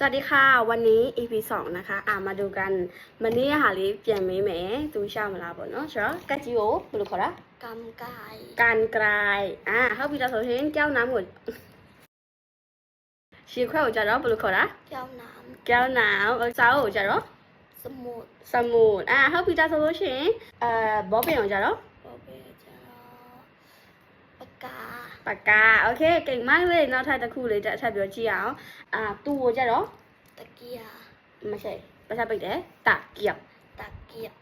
สวัสดีค่ะวันนี้ EP 2นะคะมาดูกันวันนี้หาลิเปลี่ยนไม่แม่ดูชามาลาบ่เนาะใช่ไหมกะจิโอบลูกขอละกันไกรกันไกลเขาพี่ตาโซเชนแก้วน้ำหมดชีแควจะรอบลูกขอละแก้วน้แก้วน้ำเจ้าจะรอ ำสมุดสมุดเขาพี่ตาโซเชนบอเป็นจะรอโอเบจะรอปากกาปากกาโอเคเก่งมากเลยน้องไทยตะคู่เลยจะใช้เบียวจีเอาตู้จะรอตะเกียบไม่ใช่ภาษาอังกฤษตะเกียบตะเกียบ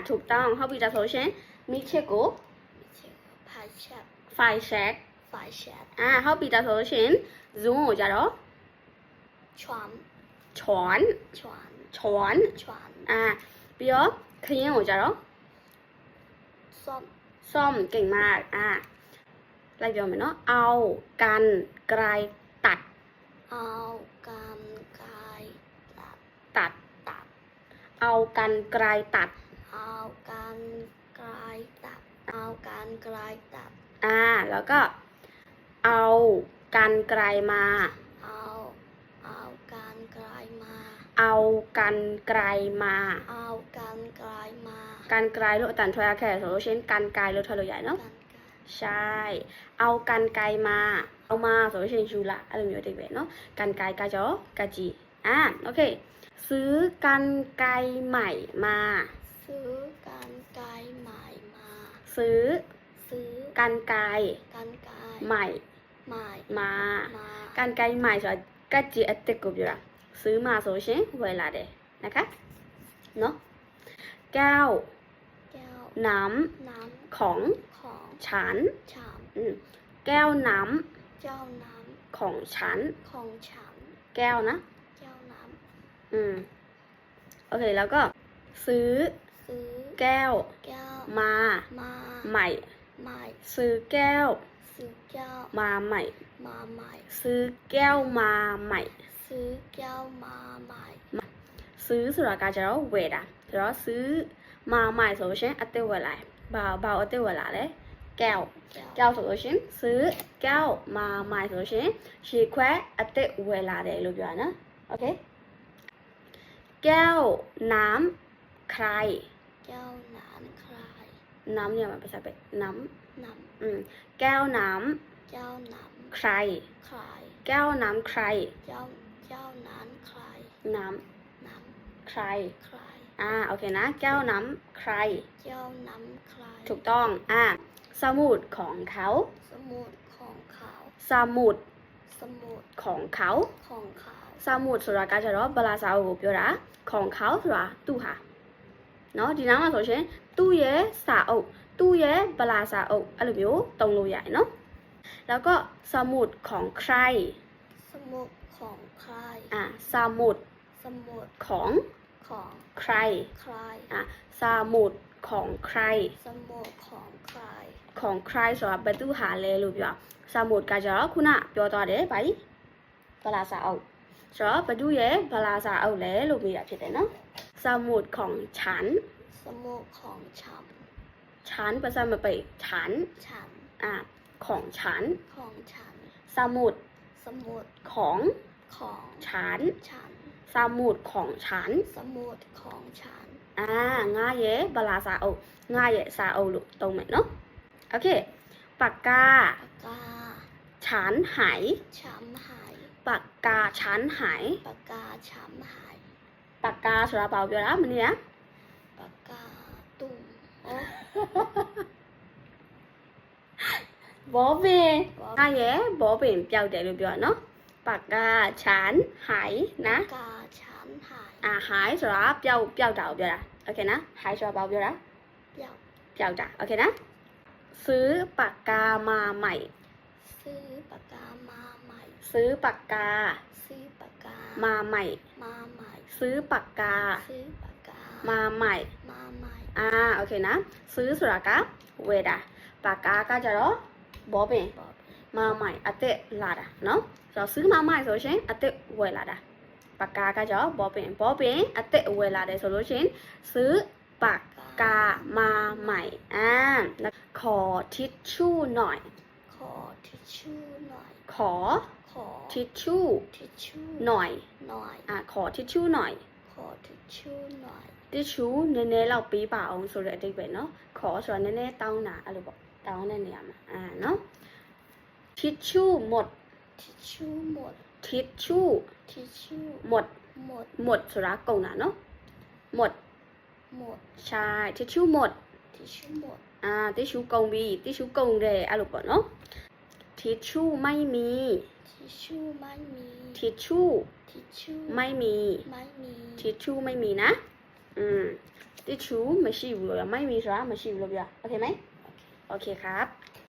ถูกต้องเขาพี่ตาโซเชนมิเชโกไม่ใช่พายแชทไฟแช็กไฟแชทเขาพี่ตาโซเชนซูมจะรอช้อนช้อน ช้อน ช้อน ช้อน ပြီးတော့ခရင်ကိုကြတော့ ส้ม ซ่อมเก่งมากလိုက်ပြောမယ်เนาะเอากันไกลตัดเอากันไกรตัดตัด ตัด เอากันไกลตัด เอากันไกรตัดเอากันไกรตัดแล้วก็เอากันไกลมาเอากันไกรมา เอากันไกลมาเอากันไกรมา กันไกลလို့အတန်ထွက်ရခဲ့ဆိုလို့ရှင်းกันไกลလို့ထွက်လို့ရတယ်เนาะใช่เอากันไกลมาเอามาဆိုလို့ရှင်းယူလာအဲ့လိုမျိုးတိတ်ပဲเนาะกันไกลကကြောကကြီးโอเคซื้อกันไกลใหม่มา ซื้อกันไกรใหม่มา ซื้อ ซื้อ กันไกล กันไกร ใหม่ ใหม่ มากันไกลใหม่ဆိုတာကတ်ကြီးအစ်စ်ကိုပြောတာซื้อมาဆိုလို့ရှင်းဝယ်လာတယ်นะคะเนาะแก้ว แก้ว น้ น้ ำของ ำของ ฉัน ฉาม แก้วน้ เจ้าน้ ำของฉัน ำของฉัน แก้วนะ เจ้าน้ โอเคแล้วก็ซื้อ ำซื้อ แก้ว แก้ว มา มา ใหม่ ใหม่ ซื้อแก้ว ซื้อแก้ว มาใหม่ มาใหม่ ซื้อแก้วมาใหม่ ซื้อแก้วมาใหม่ ซื้อဆိုတာကကျတော့ဝယ်တာဆိုတော့ซื้อมาใหม่ဆိုလို့ရှရင်အစ်စ်ဝယ်လာဘာအစ်စ်ဝယ်လာလဲแก้ว แก้ว แก้วဆိုလို့ရှရင်ซื้อแก้วมาใหม่ဆိုလို့ရှရင်ရေခွက်အစ်စ်ဝယ်လာတယ်လို့ပြောတာနော်โอเคแก้วน้ำใคร แก้วน้ำใคร น้ำเนี่ยมันภาษาเป็นน้ น้ำแก้วน้ ำแก้วน้ ำใคร ำใคร แก้วน้ำใคร เจ้านั้นใคร น้ น้ ำใคร ำใคร โอเคนะแก้วน้ำใคร เจ้าน้ำใคร ถูกต้องสมุดของเขา สมุดของเขา สมุด สมุด ของเขา ของเขา สมุดဆိုတာကကျတော့ဗလာစာကိုပြောတာของเขาဆိုတာသူ့ဟာเนาะဒီနားမှာဆိုရှင်သူ့ရဲ့စာအုပ်သူ့ရဲ့ဗလာစာအုပ်အဲ့လိုမျိုးသုံးလို့ရတယ်เนาะแล้วก็สมุดของใคร สมุดของใคร สมุด สมุด ของ ของ ใคร ใคร สมุดของใคร สมุดของใคร ของใครဆိုတာဘယ်သူဟာလဲလို့ပြောစมุดကကြတော့ခုနပြောသွားတယ်ဗါကြီးဗလာစာအုပ်ဆိုတော့ဘယ်သူရဲ့ဗလာစာအုပ်လဲလို့မေးတာဖြစ်တယ်နော်สมุดของฉัน สมุดของฉัน ฉันภาษาไม่ไปฉัน ฉัน ของฉัน ของฉัน สมุด สมุด ของ ของ ฉัน ฉัน สมุดของฉัน สมุดของฉัน ငါရဲ့ဗလာစာအုပ်ငါရဲ့စာအုပ်လို့သုံးမယ်နော်โอเคปากกา ปากกา ฉันหาย ช้ำหาย ปากกาฉันหาย ปากกาช้ำหาย ปากกาဆိုတာဘာကိုပြောတာမနေ့က ปากกาตุ่มโอ้ ဘောပင်ငါရဲ့ဘောပင်ပျောက်တယ်လို့ပြောတာနော်ปากกาฉันหายนะ ปากกาช้ำหาย หายဆိုတာပျောက်တာကိုပြောတာโอเคนะหายဆိုတာဘာကိုပြောတာ เปรี้ยว ပျောက်တာโอเคนะซื้อปากกามาใหม่ ซื้อปากกามาใหม่ ซื้อปากกา ซื้อปากกา มาใหม่ มาใหม่ ซื้อปากกา ซื้อปากกา มาใหม่ มาใหม่ โอเคนะซื้อဆိုတာကဝယ်တာปากกาကကြတော့ဘောပင် บอก มาใหม่အစ်စ်လာတာเนาะဆိုတော့ซื้อมาใหม่ဆိုရှင်အစ်စ်ဝယ်လာတာปากกาကကြတော့ဘောပင်အစ်စ်ဝယ်လာတယ်ဆိုလို့ရှင်ซื้อปากกามาใหม่ขอทิชชู่หน่อย ขอทิชชู่หน่อย ขอ ขอ ทิชชู่ ทิชชู่ หน่อย หน่อย ขอทิชชู่หน่อย ขอทิชชู่หน่อย ทิชชู่နည်းနည်းလောက်ပေးပါအောင်ဆိုတဲ့အဓိပ္ပာယ်เนาะခေါ်ဆိုတာနည်းနည်းတောင်းတာအဲ့လိုပေါ့တောင်းတဲ့နေရာမှာเนาะทิชชู่หมด ทิชชู่หมด ทิชชู่ ทิชชู่ หมด หมด หมดဆိုတာကုန်တာเนาะหมด หมด ใช่ทิชชู่หมด ทิชชู่หมด ทิชชู่ကုန်ပြီทิชชู่ကုန်တယ်အဲ့လိုပေါ့เนาะทิชชู่ไม่มี ทิชชู่ไม่มี ทิชชู่ ทิชชู่ ไม่มี ไม่มี ทิชชู่ไม่มีนะทิชชู่မရှိဘူးလို့ပြောไม่มีဆိုတာမရှိဘူးလို့ပြောโอเคไหมโอเคครับ